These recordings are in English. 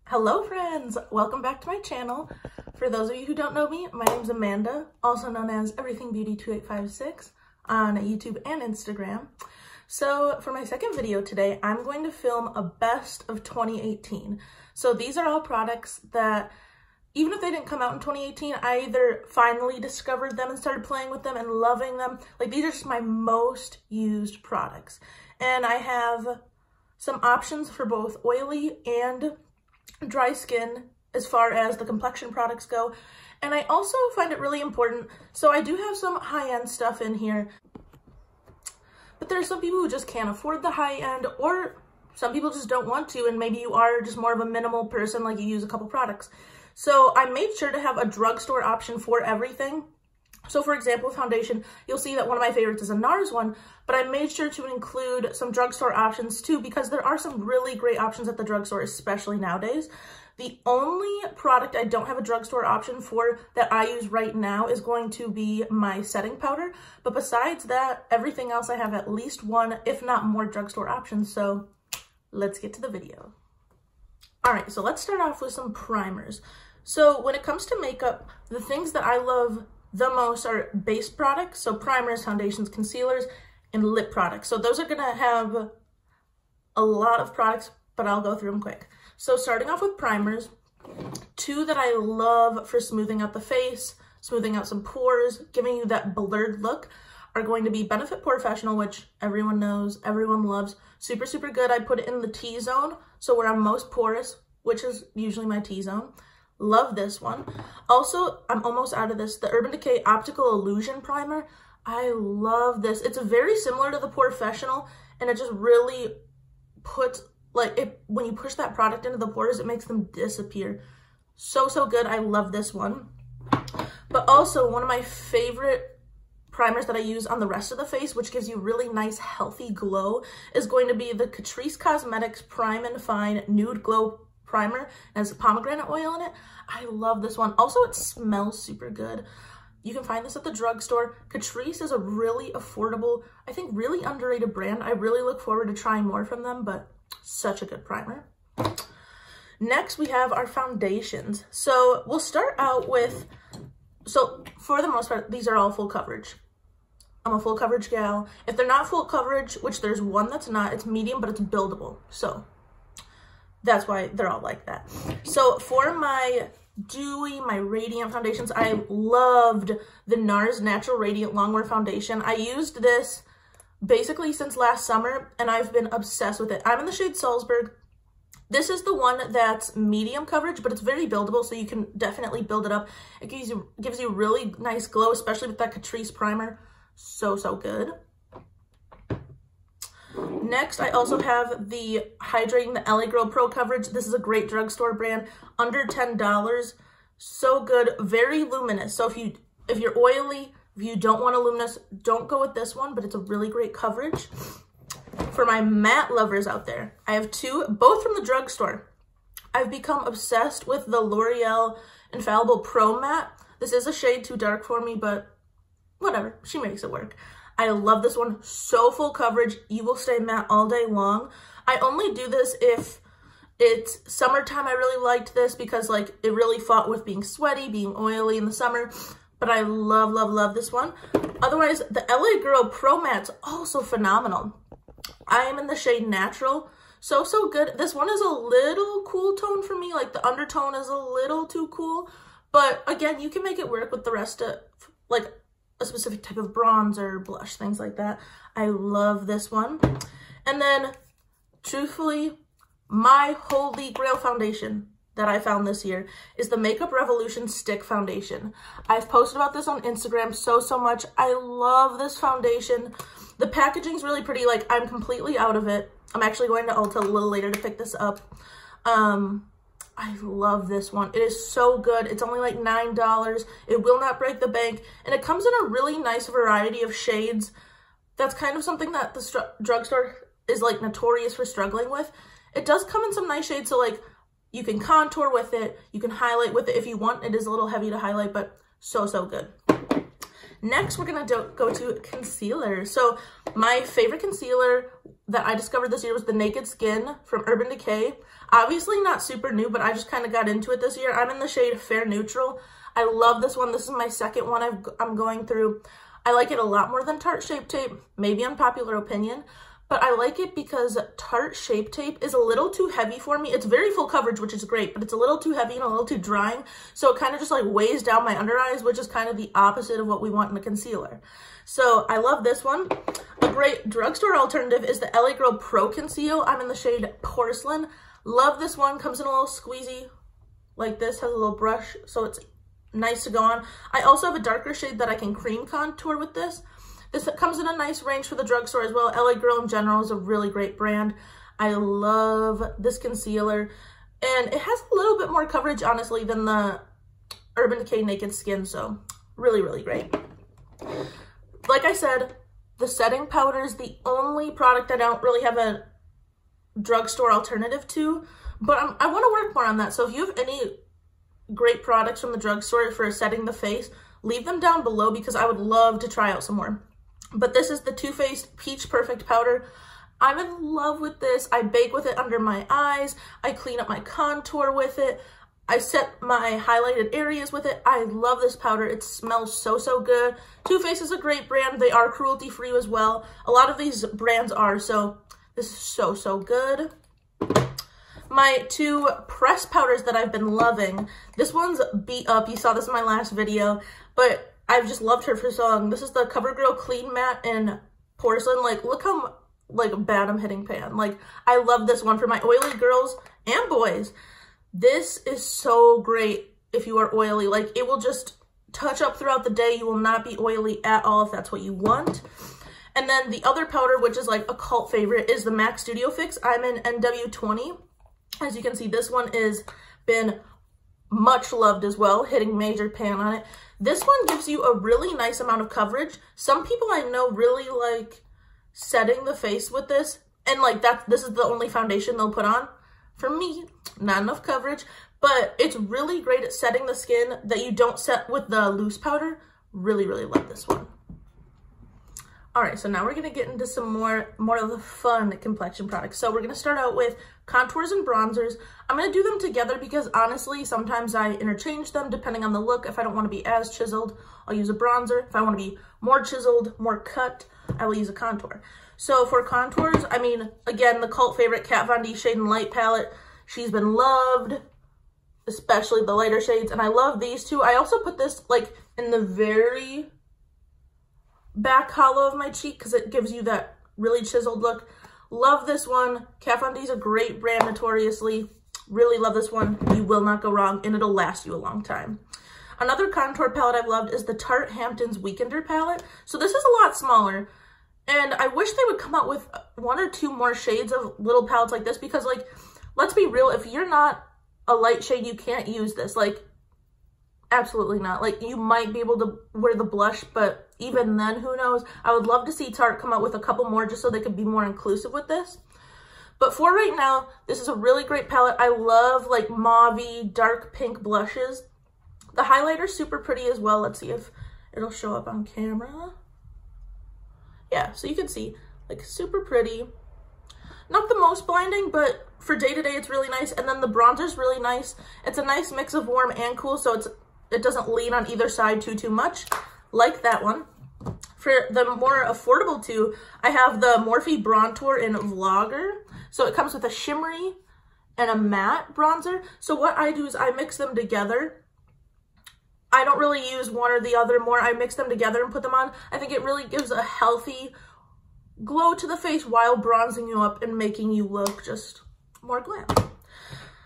Hello friends, welcome back to my channel. For those of you who don't know me, my name's Amanda, also known as Everything Beauty 2856 on YouTube and Instagram. So for my second video today, I'm going to film a best of 2018. So these are all products that, even if they didn't come out in 2018, I either finally discovered them and started playing with them and loving them. Like, these are just my most used products. And I have some options for both oily and dry skin as far as the complexion products go. And I also find it really important, so I do have some high-end stuff in here, but there are some people who just can't afford the high-end, or some people just don't want to, and maybe you are just more of a minimal person, like you use a couple products. So I made sure to have a drugstore option for everything. So for example, foundation, you'll see that one of my favorites is a NARS one, but I made sure to include some drugstore options too, because there are some really great options at the drugstore, especially nowadays. The only product I don't have a drugstore option for that I use right now is going to be my setting powder. But besides that, everything else I have at least one, if not more, drugstore options. So let's get to the video. All right, so let's start off with some primers. So when it comes to makeup, the things that I love the most are base products, so primers, foundations, concealers, and lip products. So those are gonna have a lot of products, but I'll go through them quick. So starting off with primers, two that I love for smoothing out the face, smoothing out some pores, giving you that blurred look, are going to be Benefit POREfessional, which everyone knows, everyone loves. Super, super good. I put it in the T-zone, so where I'm most porous, which is usually my T-zone. Love this one. Also, I'm almost out of this, the Urban Decay Optical Illusion Primer. I love this. It's very similar to the POREfessional, and it just really puts, like, when you push that product into the pores, it makes them disappear. So, so good. I love this one. But also, one of my favorite primers that I use on the rest of the face, which gives you really nice, healthy glow, is going to be the Catrice Cosmetics Prime and Fine Nude Glow Primer. It has pomegranate oil in it. I love this one. Also, it smells super good. You can find this at the drugstore. Catrice is a really affordable, I think really underrated brand. I really look forward to trying more from them, but such a good primer. Next, we have our foundations. So we'll start out with, so for the most part, these are all full coverage. I'm a full coverage gal. If they're not full coverage, which there's one that's not, it's medium, but it's buildable. So that's why they're all like that. So for my dewy, my radiant foundations, I loved the NARS Natural Radiant Longwear Foundation. I used this basically since last summer, and I've been obsessed with it. I'm in the shade Salzburg. This is the one that's medium coverage, but it's very buildable, so you can definitely build it up. It gives you really nice glow, especially with that Catrice primer. So, so good. Next, I also have the Hydrating the LA Girl Pro Coverage. This is a great drugstore brand, under $10. So good, very luminous. So if you're oily, if you don't want a luminous, don't go with this one, but it's a really great coverage. For my matte lovers out there, I have two, both from the drugstore. I've become obsessed with the L'Oreal Infallible Pro Matte. This is a shade too dark for me, but whatever, she makes it work. I love this one, so full coverage. You will stay matte all day long. I only do this if it's summertime. I really liked this because, like, it really fought with being sweaty, being oily in the summer, but I love, love, love this one. Otherwise, the LA Girl Pro Matte's also phenomenal. I am in the shade Natural. So, so good. This one is a little cool tone for me. Like, the undertone is a little too cool, but again, you can make it work with the rest of, like, a specific type of bronzer, blush, things like that. I love this one. And then, truthfully, my holy grail foundation that I found this year is the Makeup Revolution Stick Foundation. I've posted about this on Instagram so, so much. I love this foundation. The packaging's really pretty. Like, I'm completely out of it. I'm actually going to Ulta a little later to pick this up. I love this one. It is so good. It's only like $9. It will not break the bank. And it comes in a really nice variety of shades. That's kind of something that the drugstore is, like, notorious for struggling with. It does come in some nice shades. So, like, you can contour with it. You can highlight with it if you want. It is a little heavy to highlight, but so, so good. Next, we're gonna go to concealer. So my favorite concealer that I discovered this year was the Naked Skin from Urban Decay. Obviously not super new, but I just kind of got into it this year. I'm in the shade Fair Neutral. I love this one. This is my second one I'm going through. I like it a lot more than Tarte Shape Tape, maybe unpopular opinion, but I like it because Tarte Shape Tape is a little too heavy for me. It's very full coverage, which is great, but it's a little too heavy and a little too drying, so it kind of just like weighs down my under eyes, which is kind of the opposite of what we want in a concealer. So I love this one. A great drugstore alternative is the LA Girl Pro Conceal. I'm in the shade Porcelain. Love this one. Comes in a little squeezy like this, has a little brush, so it's nice to go on. I also have a darker shade that I can cream contour with this. This comes in a nice range for the drugstore as well. LA Girl in general is a really great brand. I love this concealer, and it has a little bit more coverage, honestly, than the Urban Decay Naked Skin, so really, really great. Like I said, the setting powder is the only product I don't really have a drugstore alternative to, but I want to work more on that. So if you have any great products from the drugstore for setting the face, leave them down below because I would love to try out some more. But this is the Too Faced Peach Perfect Powder. I'm in love with this. I bake with it under my eyes. I clean up my contour with it. I set my highlighted areas with it. I love this powder. It smells so, so good. Too Faced is a great brand. They are cruelty-free as well. A lot of these brands are, so this is so, so good. My two press powders that I've been loving. This one's beat up. You saw this in my last video, but I've just loved her for so long. This is the CoverGirl Clean Matte in Porcelain. Like, look how like bad I'm hitting pan. Like, I love this one for my oily girls and boys. This is so great if you are oily. Like, it will just touch up throughout the day. You will not be oily at all if that's what you want. And then the other powder, which is like a cult favorite, is the MAC Studio Fix. I'm in NW20. As you can see, this one is been much loved as well, hitting major pan on it. This one gives you a really nice amount of coverage. Some people I know really like setting the face with this, and like this is the only foundation they'll put on. For me, not enough coverage, but it's really great at setting the skin that you don't set with the loose powder. Really, really love this one. All right, so now we're gonna get into some more of the fun complexion products. So we're gonna start out with contours and bronzers. I'm gonna do them together because honestly, sometimes I interchange them depending on the look. If I don't wanna be as chiseled, I'll use a bronzer. If I wanna be more chiseled, more cut, I will use a contour. So for contours, I mean, again, the cult favorite Kat Von D Shade and Light palette. She's been loved, especially the lighter shades, and I love these two. I also put this like in the very back hollow of my cheek because it gives you that really chiseled look. Love this one. Kat Von D is a great brand notoriously. Really love this one. You will not go wrong, and it'll last you a long time. Another contour palette I've loved is the Tarte Hamptons Weekender palette. So this is a lot smaller, and I wish they would come out with 1 or 2 more shades of little palettes like this because, like, let's be real, if you're not a light shade, you can't use this. Like, absolutely not. Like, you might be able to wear the blush, but even then, who knows? I would love to see Tarte come out with a couple more just so they could be more inclusive with this. But for right now, this is a really great palette. I love like mauve-y, dark pink blushes. The highlighter's super pretty as well. Let's see if it'll show up on camera. Yeah, so you can see, like, super pretty. Not the most blinding, but for day-to-day, it's really nice. And then the bronzer's really nice. It's a nice mix of warm and cool, so it doesn't lean on either side too much, like that one. For the more affordable two, I have the Morphe Bronzer in Vlogger. So it comes with a shimmery and a matte bronzer. So what I do is I mix them together. I don't really use one or the other more. I mix them together and put them on. I think it really gives a healthy glow to the face while bronzing you up and making you look just more glam.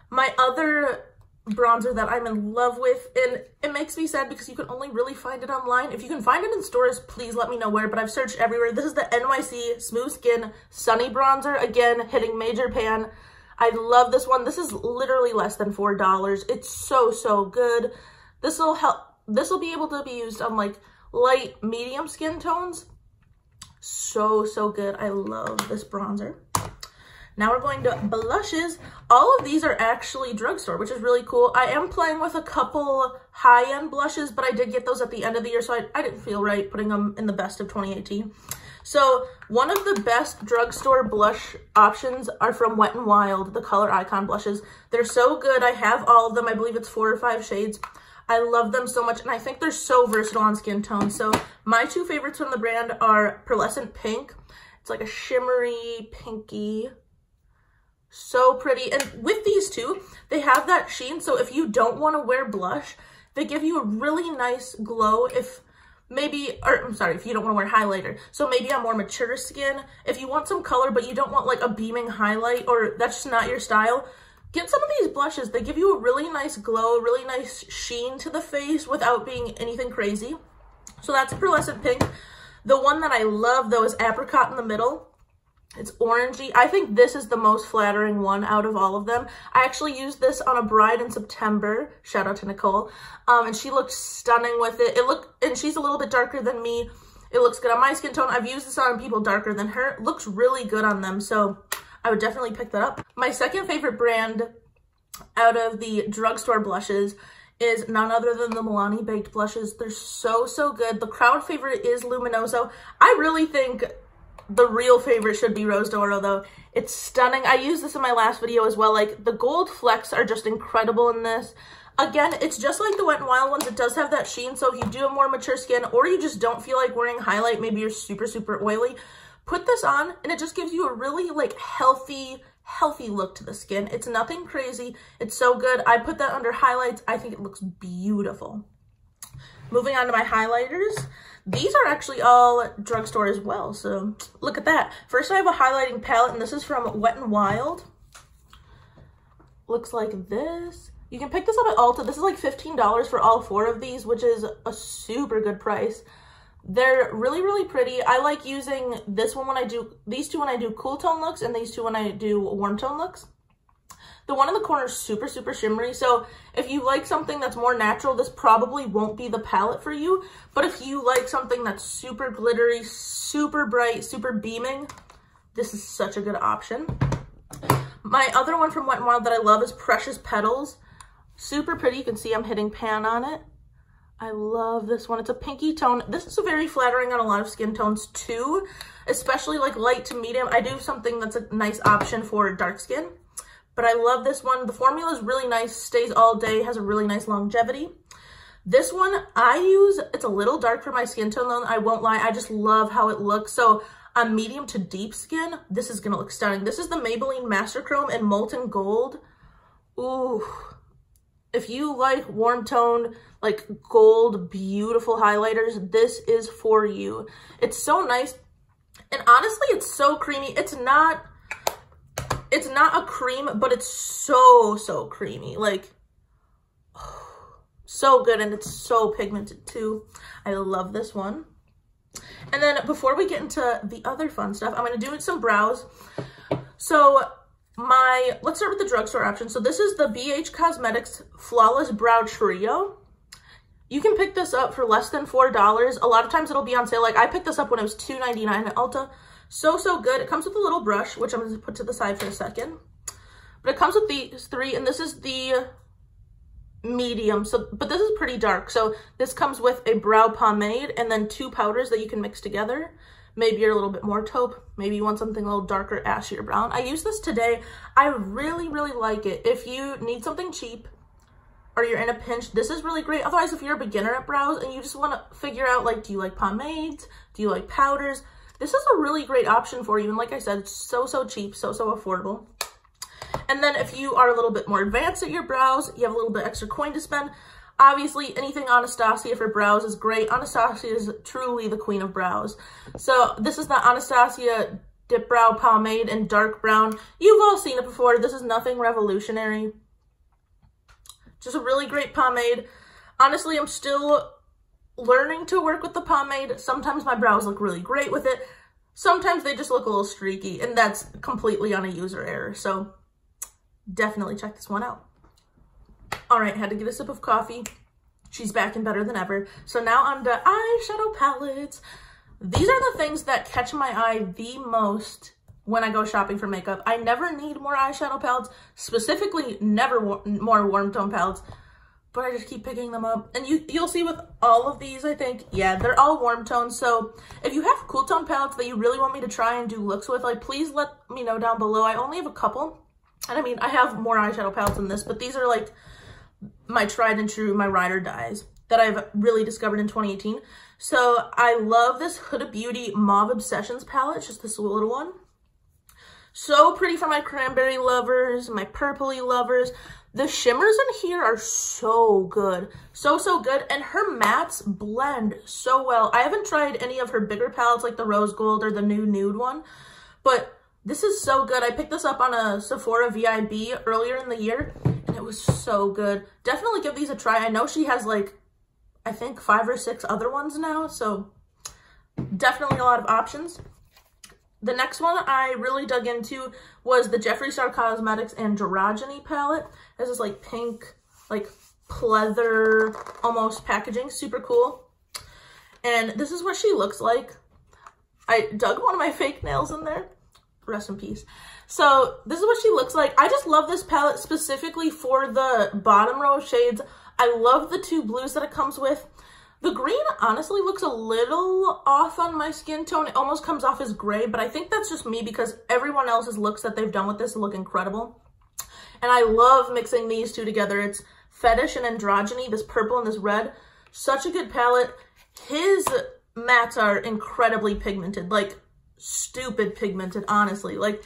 My other bronzer that I'm in love with, and it makes me sad because you can only really find it online. If you can find it in stores, please let me know where, but I've searched everywhere. This is the NYC Smooth Skin Sunny Bronzer. Again, hitting major pan. I love this one. This is literally less than $4. It's so, so good. This will be able to be used on like light, medium skin tones. So, so good. I love this bronzer. Now we're going to blushes. All of these are actually drugstore, which is really cool. I am playing with a couple high-end blushes, but I did get those at the end of the year, so I didn't feel right putting them in the best of 2018. So one of the best drugstore blush options are from Wet n Wild, the Color Icon blushes. They're so good. I have all of them. I believe it's 4 or 5 shades. I love them so much, and I think they're so versatile on skin tone. So my 2 favorites from the brand are Pearlescent Pink. It's like a shimmery, pinky, so pretty. And with these two, they have that sheen. So if you don't want to wear blush, they give you a really nice glow if you don't want to wear highlighter. So maybe on more mature skin, if you want some color, but you don't want like a beaming highlight, or that's just not your style, get some of these blushes. They give you a really nice glow, really nice sheen to the face without being anything crazy. So that's Pearlescent Pink. The one that I love though is Apricot in the middle. It's orangey. I think this is the most flattering one out of all of them. I actually used this on a bride in September. Shout out to Nicole. And she looked stunning with it. And she's a little bit darker than me. It looks good on my skin tone. I've used this on people darker than her. It looks really good on them. So I would definitely pick that up. My second favorite brand out of the drugstore blushes is none other than the Milani Baked blushes. They're so, so good. The crowd favorite is Luminoso. I really think the real favorite should be Rose d'Oro though. It's stunning. I used this in my last video as well. Like, the gold flecks are just incredible in this. Again, it's just like the Wet n Wild ones. It does have that sheen. So if you do have more mature skin, or you just don't feel like wearing highlight, maybe you're super, super oily, put this on and it just gives you a really like healthy look to the skin. It's nothing crazy. It's so good. I put that under highlights. I think it looks beautiful. Moving on to my highlighters. These are actually all drugstore as well, so look at that. First, I have a highlighting palette, and this is from Wet n Wild. Looks like this. You can pick this up at Ulta. This is like $15 for all 4 of these, which is a super good price. They're really, really pretty. I like using this one when I do, these two when I do cool tone looks, and these two when I do warm tone looks. The one in the corner is super, super shimmery. So if you like something that's more natural, this probably won't be the palette for you. But if you like something that's super glittery, super bright, super beaming, this is such a good option. My other one from Wet n Wild that I love is Precious Petals. Super pretty. You can see I'm hitting pan on it. I love this one. It's a pinky tone. This is very flattering on a lot of skin tones too, especially like light to medium. I do something that's a nice option for dark skin. But I love this one. The formula is really nice, stays all day, has a really nice longevity. This one I use, it's a little dark for my skin tone though, I won't lie. I just love how it looks. So on medium to deep skin, this is gonna look stunning. This is the Maybelline Master Chrome in Molten Gold. Ooh. If you like warm toned, like gold, beautiful highlighters, this is for you. It's so nice. And honestly, it's so creamy. It's not a cream, but it's so, so creamy. Like, oh, so good. And it's so pigmented too. I love this one. And then before we get into the other fun stuff, I'm going to do some brows. So let's start with the drugstore option. So this is the BH Cosmetics Flawless Brow Trio. You can pick this up for less than $4. A lot of times it'll be on sale. Like, I picked this up when it was $2.99 at Ulta. So, so good. It comes with a little brush, which I'm going to put to the side for a second. But it comes with these 3, and this is the medium. So, but this is pretty dark. So this comes with a brow pomade and then 2 powders that you can mix together. Maybe you're a little bit more taupe. Maybe you want something a little darker, ashier brown. I used this today. I really, really like it. If you need something cheap or you're in a pinch, this is really great. Otherwise, if you're a beginner at brows and you just want to figure out, like, do you like pomades? Do you like powders? This is a really great option for you. And like I said, it's so, so cheap, so, so affordable. And then if you are a little bit more advanced at your brows, you have a little bit extra coin to spend, obviously anything Anastasia for brows is great. Anastasia is truly the queen of brows. So this is the Anastasia Dip Brow Pomade in dark brown. You've all seen it before. This is nothing revolutionary. Just a really great pomade. Honestly, I'm still learning to work with the pomade. Sometimes my brows look really great with it. Sometimes they just look a little streaky, and that's completely on a user error. So definitely check this one out. All right, had to get a sip of coffee. She's back and better than ever. So now on to eyeshadow palettes. These are the things that catch my eye the most when I go shopping for makeup. I never need more eyeshadow palettes, specifically never more warm tone palettes, but I just keep picking them up. And you'll see with all of these, I think, yeah, they're all warm tones. So if you have cool tone palettes that you really want me to try and do looks with, like, please let me know down below. I only have a couple. And I mean, I have more eyeshadow palettes than this, but these are like my tried and true, my ride or dies that I've really discovered in 2018. So I love this Huda Beauty Mauve Obsessions palette. It's just this little one. So pretty for my cranberry lovers, my purpley lovers. The shimmers in here are so good. So good. And her mattes blend so well. I haven't tried any of her bigger palettes like the Rose Gold or the new Nude one, but this is so good. I picked this up on a Sephora VIB earlier in the year, and it was so good. Definitely give these a try. I know she has like, I think 5 or 6 other ones now, so definitely a lot of options. The next one I really dug into was the Jeffree Star Cosmetics Androgyny palette. This is like pink, like pleather almost packaging, super cool. And this is what she looks like. I dug one of my fake nails in there. Rest in peace. So this is what she looks like. I just love this palette specifically for the bottom row of shades. I love the 2 blues that it comes with. The green honestly looks a little off on my skin tone. It almost comes off as gray, but I think that's just me because everyone else's looks that they've done with this look incredible. And I love mixing these two together. It's Fetish and Androgyny, this purple and this red. Such a good palette. His mattes are incredibly pigmented, like stupid pigmented, honestly. Like,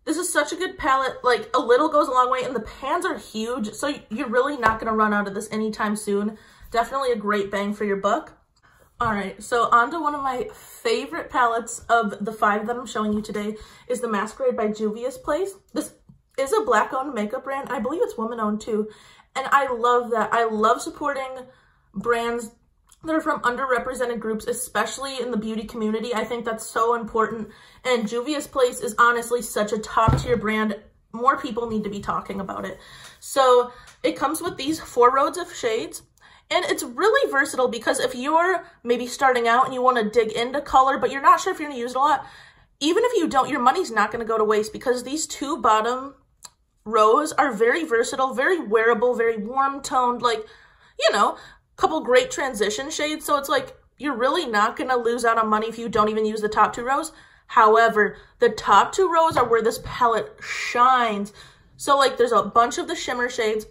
this is such a good palette. Like, a little goes a long way, and the pans are huge, so you're really not going to run out of this anytime soon. Definitely a great bang for your buck. All right, so on to one of my favorite palettes of the 5 that I'm showing you today is the Masquerade by Juvia's Place. This is a Black-owned makeup brand. I believe it's woman-owned too, and I love that. I love supporting brands that are from underrepresented groups, especially in the beauty community. I think that's so important, and Juvia's Place is honestly such a top-tier brand. More people need to be talking about it. So it comes with these 4 rows of shades. And it's really versatile because if you're maybe starting out and you want to dig into color, but you're not sure if you're going to use it a lot, even if you don't, your money's not going to go to waste because these 2 bottom rows are very versatile, very wearable, very warm toned, like, you know, a couple great transition shades. So it's like, you're really not going to lose out on money if you don't even use the top 2 rows. However, the top 2 rows are where this palette shines. So like there's a bunch of the shimmer shades,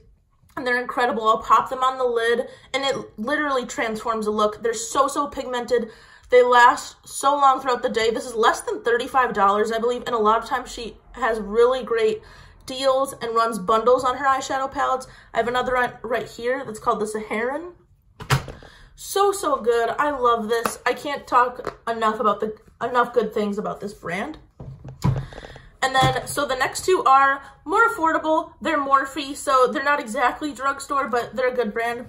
and they're incredible. I'll pop them on the lid, and it literally transforms the look. They're so pigmented. They last so long throughout the day. This is less than $35, I believe, and a lot of times she has really great deals and runs bundles on her eyeshadow palettes. I have another one right here that's called the Saharan. So good. I love this. I can't talk enough good things about this brand. And then, so the next 2 are more affordable. They're Morphe, so they're not exactly drugstore, but they're a good brand.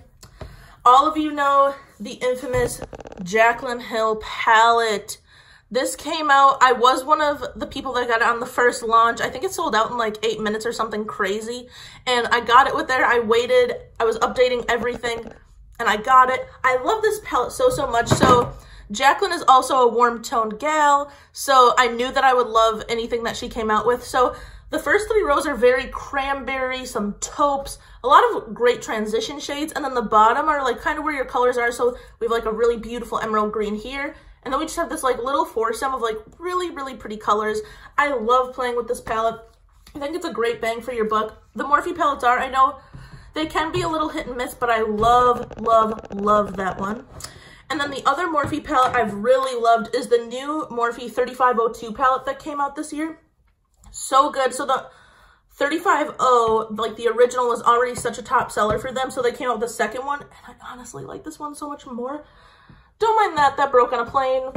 All of you know the infamous Jaclyn Hill palette. This came out, I was one of the people that got it on the first launch. I think it sold out in like 8 minutes or something crazy. And I got it with there. I waited, I was updating everything, and I got it. I love this palette so much. So Jaclyn is also a warm toned gal, so I knew that I would love anything that she came out with. So the first 3 rows are very cranberry, some taupes, a lot of great transition shades, and then the bottom are like kind of where your colors are. So we have like a really beautiful emerald green here, and then we just have this like little foursome of like really pretty colors. I love playing with this palette. I think it's a great bang for your buck. The Morphe palettes are, I know they can be a little hit and miss, but I love that one. And then the other Morphe palette I've really loved is the new Morphe 3502 palette that came out this year. So good. So the 35O, like the original, was already such a top seller for them, so they came out with the second one, and I honestly like this one so much more. Don't mind that broke on a plane.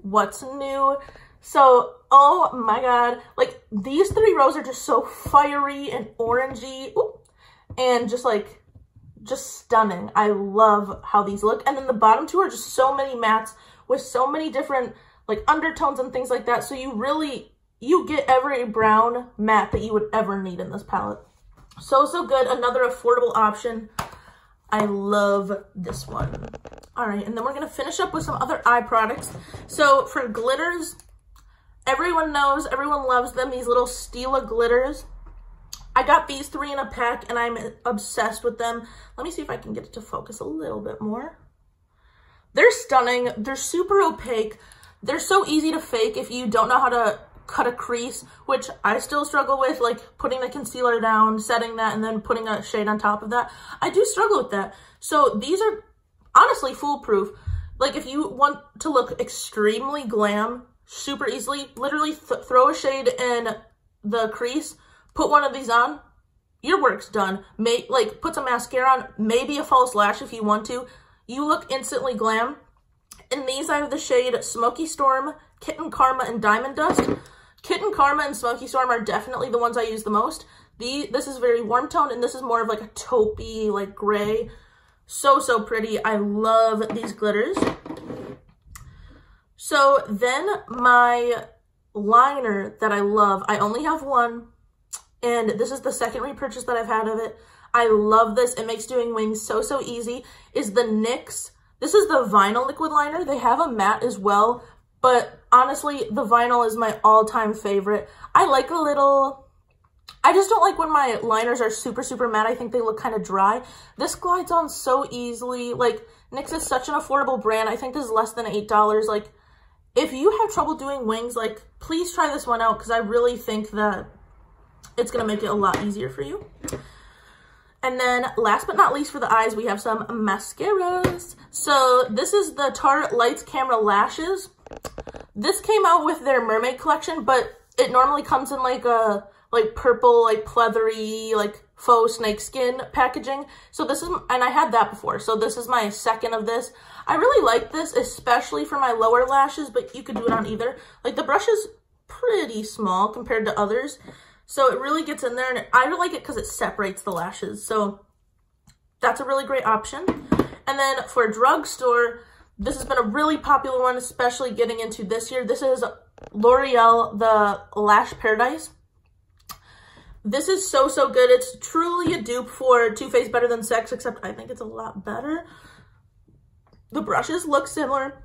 What's new? So, oh my god, like these 3 rows are just so fiery and orangey, and just stunning. I love how these look. And then the bottom 2 are just so many mattes with so many different like undertones and things like that. So you get every brown matte that you would ever need in this palette. So good. Another affordable option. I love this one. All right, and then we're gonna finish up with some other eye products. So for glitters Everyone knows, everyone loves them, these little Stila glitters. I got these 3 in a pack and I'm obsessed with them. Let me see if I can get it to focus a little bit more. They're stunning. They're super opaque. They're so easy to fake if you don't know how to cut a crease, which I still struggle with, like putting the concealer down, setting that, and then putting a shade on top of that. I do struggle with that. So these are honestly foolproof. Like if you want to look extremely glam, super easily, literally throw a shade in the crease, put one of these on, your work's done. Like put some mascara on, maybe a false lash if you want to. You look instantly glam. And these are the shade Smoky Storm, Kitten Karma, and Diamond Dust. Kitten Karma and Smoky Storm are definitely the ones I use the most. This is very warm toned, and this is more of like a taupey, like gray. So, so pretty. I love these glitters. So then my liner that I love, I only have one, and this is the second repurchase that I've had of it. I love this. It makes doing wings so, so easy, is the NYX. This is the vinyl liquid liner. They have a matte as well, but honestly, the vinyl is my all-time favorite. I like I just don't like when my liners are super, super matte. I think they look kind of dry. This glides on so easily. Like, NYX is such an affordable brand. I think this is less than $8. Like, if you have trouble doing wings, like, please try this one out because I really think that it's going to make it a lot easier for you. And then last but not least for the eyes, we have some mascaras. So this is the Tarte Lights Camera Lashes. This came out with their mermaid collection, but it normally comes in like a purple, like pleathery, like faux snakeskin packaging. So this is, and I had that before. So this is my second of this. I really like this, especially for my lower lashes, but you could do it on either. Like the brush is pretty small compared to others. So it really gets in there, and I like it because it separates the lashes. So that's a really great option. And then for drugstore, this has been a really popular one, especially getting into this year. This is L'Oreal, the Lash Paradise. This is so, so good. It's truly a dupe for Too Faced Better Than Sex, except I think it's a lot better. The brushes look similar.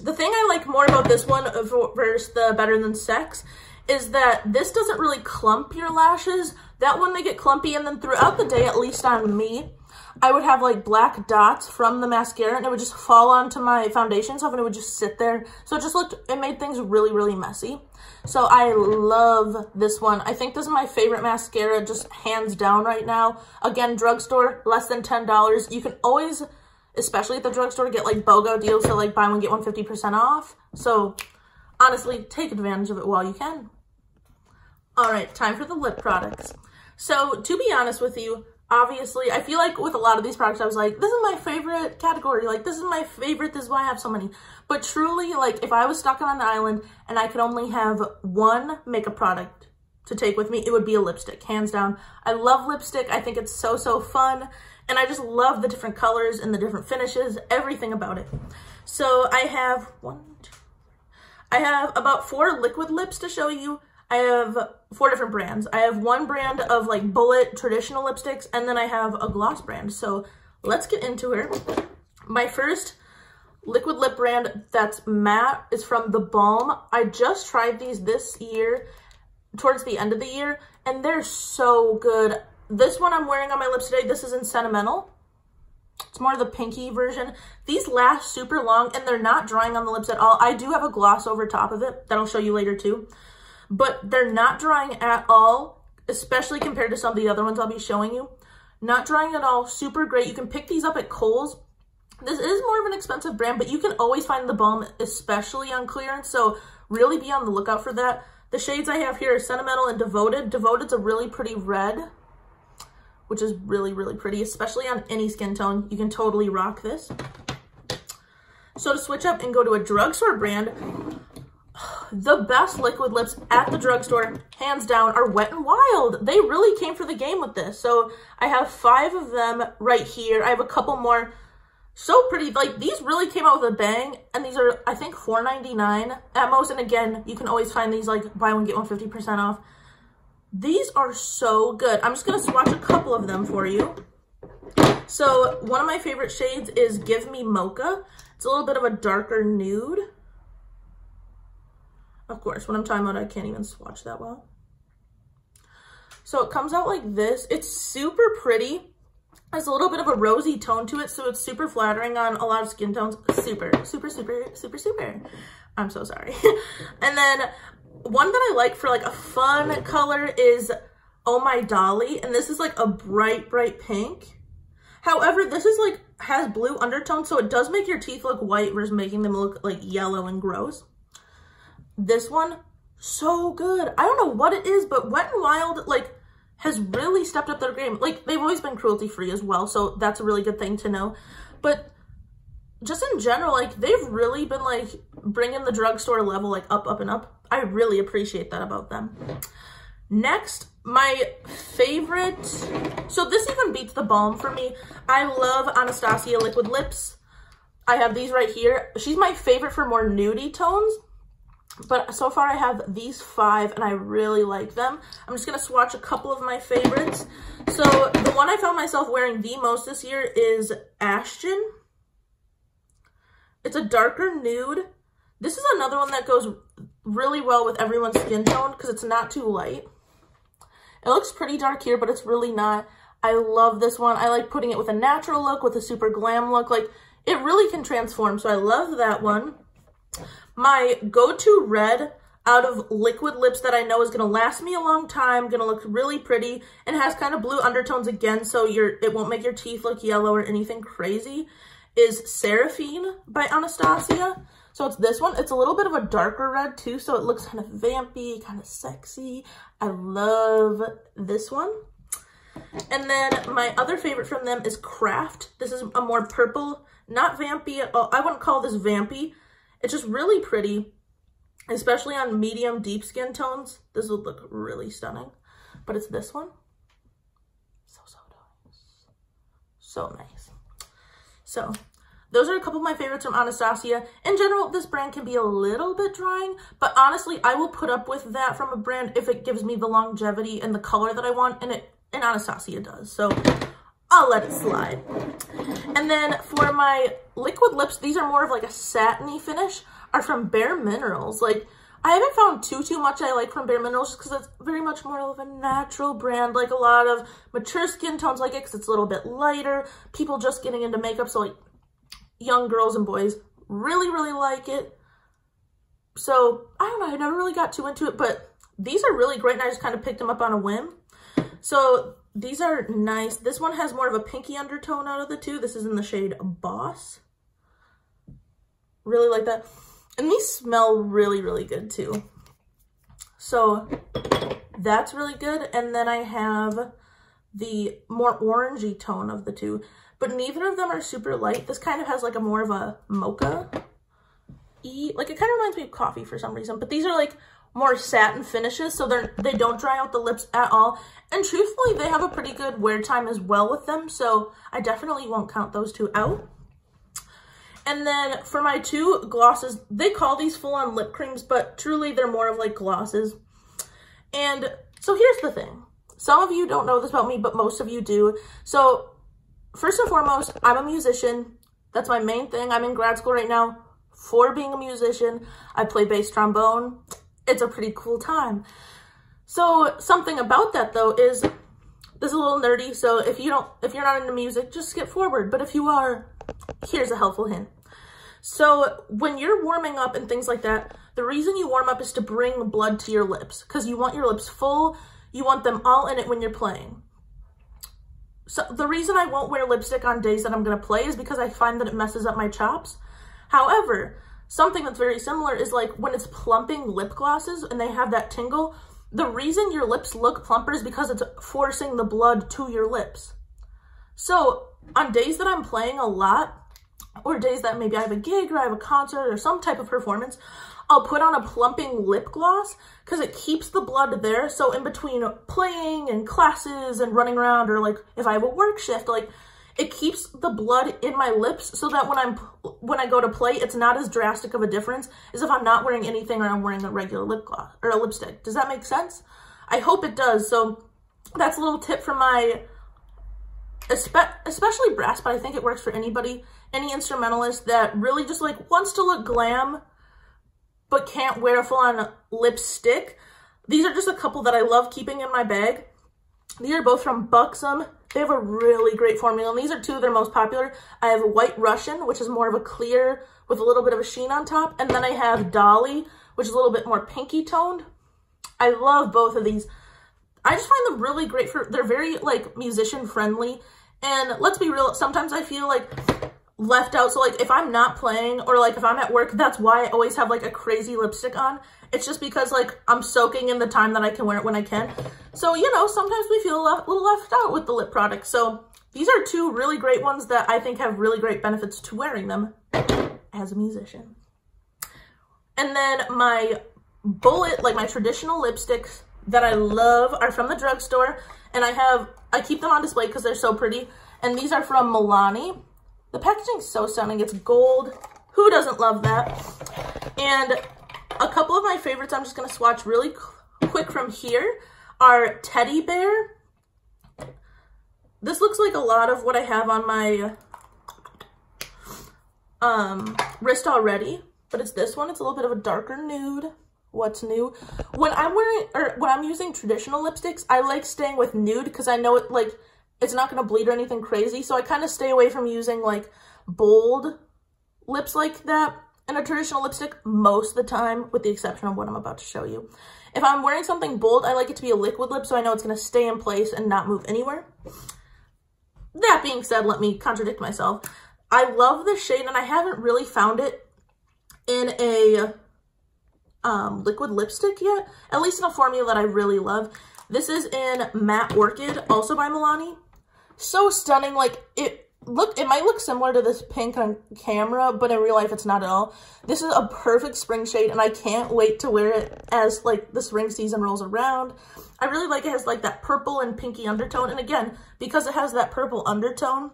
The thing I like more about this one versus the Better Than Sex is that this doesn't really clump your lashes. That one, they get clumpy, and then throughout the day, at least on me, I would have like black dots from the mascara, and it would just fall onto my foundation stuff, and it would just sit there. So it made things really, really messy. So I love this one. I think this is my favorite mascara, just hands down right now. Again, drugstore, less than $10. You can always, especially at the drugstore, get like BOGO deals, so like buy one, get one 50% off. So honestly, take advantage of it while you can. All right, time for the lip products. So to be honest with you, obviously, I feel like with a lot of these products, I was like, this is my favorite category. Like, this is my favorite. This is why I have so many. But truly, like, if I was stuck on an island and I could only have one makeup product to take with me, it would be a lipstick, hands down. I love lipstick. I think it's so, so fun. And I just love the different colors and the different finishes, everything about it. So I have I have about 4 liquid lips to show you. I have 4 different brands. I have one brand of like bullet traditional lipsticks, and then I have a gloss brand. So let's get into her. My first liquid lip brand that's matte is from The Balm. I just tried these this year, towards the end of the year, and they're so good. This one I'm wearing on my lips today, this is in Sentimental. It's more of the pinky version. These last super long, and they're not drying on the lips at all. I do have a gloss over top of it that I'll show you later too. But they're not drying at all, especially compared to some of the other ones I'll be showing you. Not drying at all, super great. You can pick these up at Kohl's. This is more of an expensive brand, but you can always find The Balm, especially on clearance, so really be on the lookout for that. The shades I have here are Sentimental and Devoted. Devoted's a really pretty red, which is really, really pretty, especially on any skin tone. You can totally rock this. So to switch up and go to a drugstore brand, the best liquid lips at the drugstore, hands down, are Wet n Wild. They really came for the game with this. So I have 5 of them right here. I have a couple more. So pretty. Like, these really came out with a bang. And these are, I think, $4.99 at most. And again, you can always find these, like, buy one, get one 50% off. These are so good. I'm just going to swatch a couple of them for you. So one of my favorite shades is Give Me Mocha. It's a little bit of a darker nude. Of course, when I'm talking about it, I can't even swatch that well. So it comes out like this. It's super pretty. Has a little bit of a rosy tone to it, so it's super flattering on a lot of skin tones. Super, super, super, super, super. I'm so sorry. And then one that I like for like a fun color is Oh My Dolly, and this is like a bright, bright pink. However, this is like, has blue undertone, so it does make your teeth look white versus making them look like yellow and gross. This one, so good. I don't know what it is, but Wet n Wild, like, has really stepped up their game. Like, they've always been cruelty-free as well, so that's a really good thing to know. But just in general, like, they've really been, like, bringing the drugstore level, like, up, up, and up. I really appreciate that about them. Next, my favorite, so this even beats the balm for me. I love Anastasia liquid lips. I have these right here. She's my favorite for more nudie tones. But so far I have these 5 and I really like them. I'm just going to swatch a couple of my favorites. So the one I found myself wearing the most this year is Ashton. It's a darker nude. This is another one that goes really well with everyone's skin tone because it's not too light. It looks pretty dark here, but it's really not. I love this one. I like putting it with a natural look, with a super glam look. Like, it really can transform, so I love that one. My go-to red out of liquid lips that I know is going to last me a long time, going to look really pretty, and has kind of blue undertones again, so it won't make your teeth look yellow or anything crazy, is Seraphine by Anastasia. So it's this one. It's a little bit of a darker red too, so it looks kind of vampy, kind of sexy. I love this one. And then my other favorite from them is Craft. This is a more purple, not vampy at all. I wouldn't call this vampy. It's just really pretty, especially on medium deep skin tones. This would look really stunning. But it's this one. So nice. So nice. So those are a couple of my favorites from Anastasia. In general, this brand can be a little bit drying, but honestly, I will put up with that from a brand if it gives me the longevity and the color that I want, and Anastasia does. So I'll let it slide. And then for my liquid lips, these are more of like a satiny finish, are from Bare Minerals. Like, I haven't found too much I like from Bare Minerals just because it's very much more of a natural brand. Like, a lot of mature skin tones like it because it's a little bit lighter. People just getting into makeup, so like young girls and boys really like it. So I don't know, I never really got too into it, but these are really great and I just kind of picked them up on a whim. So these are nice. This one has more of a pinky undertone out of the two. This is in the shade Boss. Really like that. And these smell really good too. So that's really good. And then I have the more orangey tone of the two, but neither of them are super light. This kind of has like a more of a mocha-y, like it kind of reminds me of coffee for some reason, but these are like more satin finishes, so they don't dry out the lips at all. And truthfully, they have a pretty good wear time as well with them, so I definitely won't count those two out. And then for my two glosses, they call these full-on lip creams, but truly they're more of like glosses. And so here's the thing. Some of you don't know this about me, but most of you do. So first and foremost, I'm a musician. That's my main thing. I'm in grad school right now for being a musician. I play bass trombone. It's a pretty cool time. So something about that though is, this is a little nerdy, so if you're not into music, just skip forward. But if you are, here's a helpful hint. So when you're warming up and things like that, the reason you warm up is to bring blood to your lips, because you want your lips full, you want them all in it when you're playing. So the reason I won't wear lipstick on days that I'm going to play is because I find that it messes up my chops. However, something that's very similar is like when it's plumping lip glosses and they have that tingle, the reason your lips look plumper is because it's forcing the blood to your lips. So on days that I'm playing a lot, or days that maybe I have a gig or I have a concert or some type of performance, I'll put on a plumping lip gloss because it keeps the blood there. So in between playing and classes and running around, or like if I have a work shift, like it keeps the blood in my lips so that when I go to play, it's not as drastic of a difference as if I'm not wearing anything or I'm wearing a regular lip gloss or a lipstick. Does that make sense? I hope it does. So that's a little tip from my, especially brass, but I think it works for anybody, any instrumentalist that really just like wants to look glam but can't wear a full-on lipstick, these are just a couple that I love keeping in my bag. These are both from Buxom. They have a really great formula, and these are two of their most popular. I have White Russian, which is more of a clear with a little bit of a sheen on top, and then I have Dolly, which is a little bit more pinky toned. I love both of these. I just find them really great they're very like musician friendly. And let's be real, sometimes I feel like left out. So like if I'm not playing or like if I'm at work, that's why I always have like a crazy lipstick on. It's just because like I'm soaking in the time that I can wear it when I can. So, you know, sometimes we feel a little left out with the lip products. So these are two really great ones that I think have really great benefits to wearing them as a musician. And then my bullet, like my traditional lipsticks that I love are from the drugstore, and I keep them on display because they're so pretty. And these are from Milani. The packaging's so stunning. It's gold. Who doesn't love that? And a couple of my favorites I'm just going to swatch really quick from here are Teddy Bear. This looks like a lot of what I have on my wrist already, but it's this one. It's a little bit of a darker nude. What's new? When I'm using traditional lipsticks, I like staying with nude because I know it's not going to bleed or anything crazy. So I kind of stay away from using like bold lips like that in a traditional lipstick most of the time, with the exception of what I'm about to show you. If I'm wearing something bold, I like it to be a liquid lip so I know it's going to stay in place and not move anywhere. That being said, let me contradict myself. I love this shade, and I haven't really found it in a liquid lipstick yet, at least in a formula that I really love. This is in Matte Orchid, also by Milani. So stunning. Like it might look similar to this pink on camera, but in real life it's not at all. This is a perfect spring shade, and I can't wait to wear it as like the spring season rolls around. I really like it has like that purple and pinky undertone, and again, because it has that purple undertone,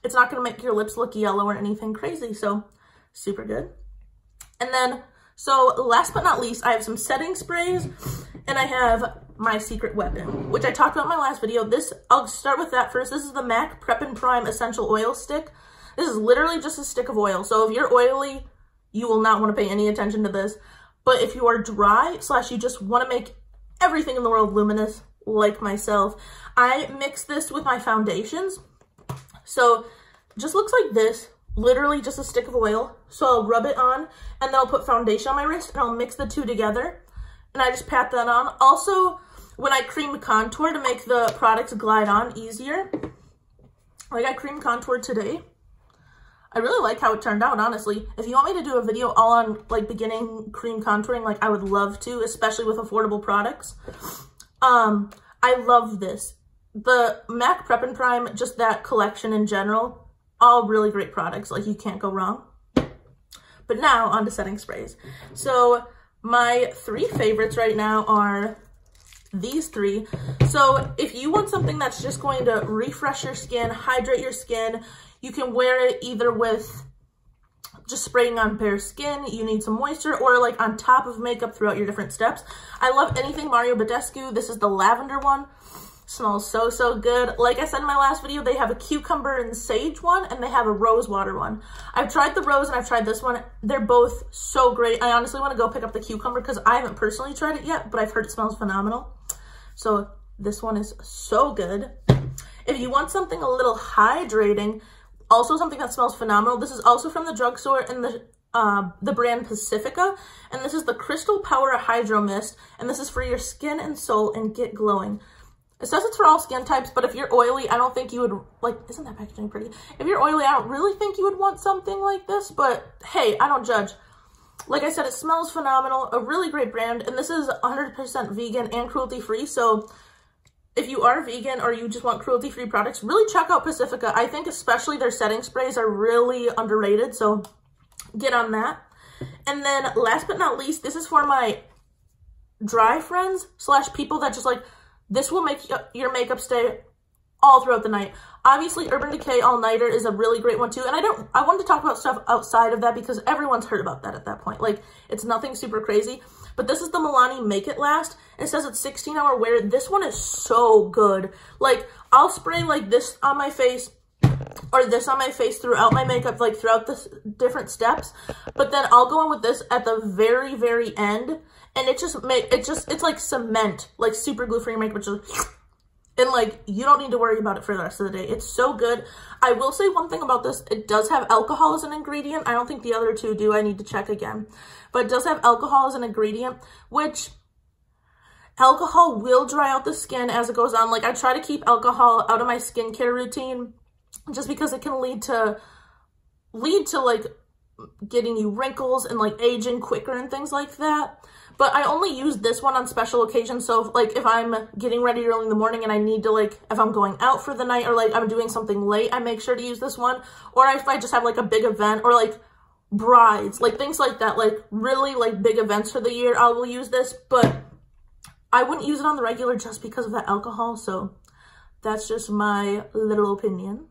it's not going to make your lips look yellow or anything crazy, so super good. And then, so last but not least, I have some setting sprays, and I have my secret weapon, which I talked about in my last video. I'll start with that first. This is the MAC Prep and Prime Essential Oil Stick. This is literally just a stick of oil. So if you're oily, you will not want to pay any attention to this. But if you are dry / you just want to make everything in the world luminous, like myself, I mix this with my foundations. So just looks like this. Literally just a stick of oil. So I'll rub it on, and then I'll put foundation on my wrist, and I'll mix the two together, and I just pat that on. Also, when I cream contour to make the products glide on easier, like I cream contour today, I really like how it turned out, honestly. If you want me to do a video all on like beginning cream contouring, like I would love to, especially with affordable products. I love this. The MAC Prep and Prime, just that collection in general, all really great products, like you can't go wrong. But now on to setting sprays. So my three favorites right now are these three. So if you want something that's just going to refresh your skin, hydrate your skin, you can wear it either with just spraying on bare skin, you need some moisture, or like on top of makeup throughout your different steps. I love anything Mario Badescu. This is the lavender one. Smells so, so good. Like I said in my last video, they have a cucumber and sage one, and they have a rose water one. I've tried the rose and I've tried this one. They're both so great. I honestly want to go pick up the cucumber because I haven't personally tried it yet, but I've heard it smells phenomenal. So this one is so good. If you want something a little hydrating, also something that smells phenomenal, this is also from the drugstore in the brand Pacifica, and this is the Crystal Power Hydro Mist, and this is for your skin and soul and get glowing. It says it's for all skin types, but if you're oily, I don't think you would, like, isn't that packaging pretty? If you're oily, I don't really think you would want something like this, but hey, I don't judge. Like I said, it smells phenomenal, a really great brand, and this is 100% vegan and cruelty-free, so if you are vegan or you just want cruelty-free products, really check out Pacifica. I think especially their setting sprays are really underrated, so get on that. And then last but not least, this is for my dry friends / people that just like, this will make your makeup stay all throughout the night. Obviously, Urban Decay All Nighter is a really great one too. And I wanted to talk about stuff outside of that because everyone's heard about that at that point. Like, it's nothing super crazy. But this is the Milani Make It Last. It says it's 16-hour wear. This one is so good. Like, I'll spray like this on my face or this on my face throughout my makeup, like throughout the different steps. But then I'll go in with this at the very, very end. And it's like cement, like super glue for your makeup. And like, you don't need to worry about it for the rest of the day. It's so good. I will say one thing about this. It does have alcohol as an ingredient. I don't think the other two do. I need to check again. But it does have alcohol as an ingredient, which alcohol will dry out the skin as it goes on. Like, I try to keep alcohol out of my skincare routine just because it can lead to like getting you wrinkles and like aging quicker and things like that. But I only use this one on special occasions. So like if I'm getting ready early in the morning and I need to, like, if I'm going out for the night or like I'm doing something late, I make sure to use this one. Or if I just have like a big event or like brides, like things like that, like really like big events for the year, I will use this. But I wouldn't use it on the regular just because of the alcohol. So that's just my little opinion.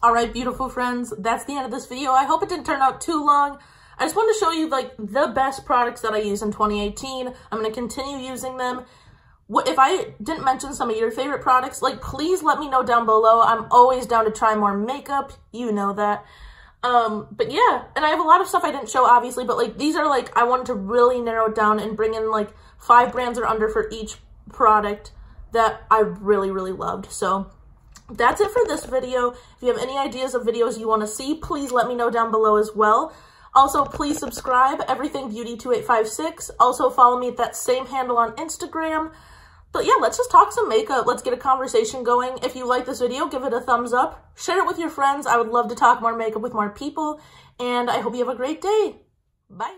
All right, beautiful friends, that's the end of this video. I hope it didn't turn out too long. I just wanted to show you like the best products that I use in 2018. I'm going to continue using them. If I didn't mention some of your favorite products, like, please let me know down below. I'm always down to try more makeup. You know that. But yeah, and I have a lot of stuff I didn't show, obviously, but like these are like, I wanted to really narrow it down and bring in like 5 brands or under for each product that I really, really loved. So that's it for this video. If you have any ideas of videos you want to see, please let me know down below as well. Also, please subscribe, Everything Beauty 2856. Also, follow me at that same handle on Instagram. But yeah, let's just talk some makeup. Let's get a conversation going. If you like this video, give it a thumbs up. Share it with your friends. I would love to talk more makeup with more people. And I hope you have a great day. Bye.